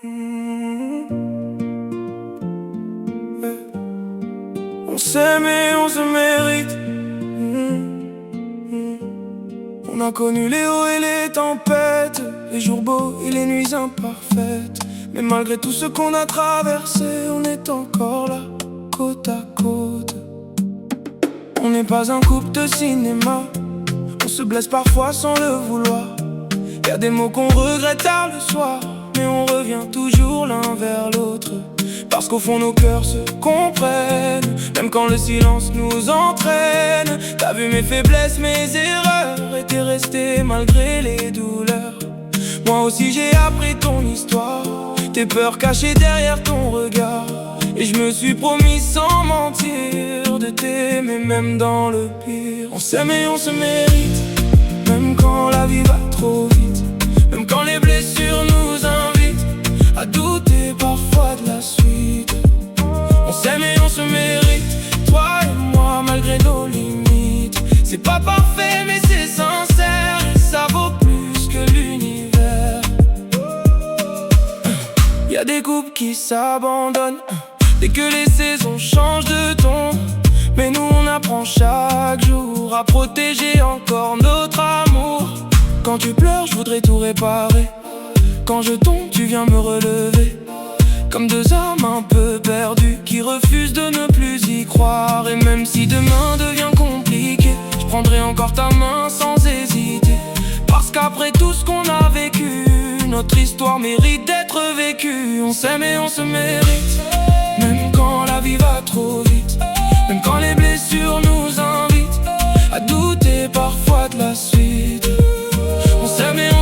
On s'aime et on se mérite. On a connu les hauts et les tempêtes, les jours beaux et les nuits imparfaites. Mais malgré tout ce qu'on a traversé, on est encore là, côte à côte. On n'est pas un couple de cinéma, on se blesse parfois sans le vouloir. Y'a des mots qu'on regrette tard le soir, mais on revient toujours l'un vers l'autre. Parce qu'au fond nos cœurs se comprennent, même quand le silence nous entraîne. T'as vu mes faiblesses, mes erreurs, et t'es resté malgré les douleurs. Moi aussi j'ai appris ton histoire, tes peurs cachées derrière ton regard. Et je me suis promis sans mentir de t'aimer même dans le pire. On s'aime et on se mérite, même quand la vie va trop vite. Même quand les blessures nous invitent à douter parfois de la suite. On s'aime et on se mérite, toi et moi malgré nos limites. C'est pas parfait mais c'est sincère, et ça vaut plus que l'univers. Y'a des couples qui s'abandonnent dès que les saisons changent de ton. Mais nous on apprend chaque jour à protéger encore notre amour. Quand tu pleures je voudrais tout réparer, quand je tombe tu viens me relever. Comme deux âmes un peu perdues qui refusent de ne plus y croire. Et même si demain devient compliqué, je prendrai encore ta main sans hésiter. Parce qu'après tout ce qu'on a vécu, notre histoire mérite d'être vécue. On s'aime et on se mérite, même quand la vie va trop vite. Même quand les blessures nous invitent à douter parfois de la suite. On s'aime et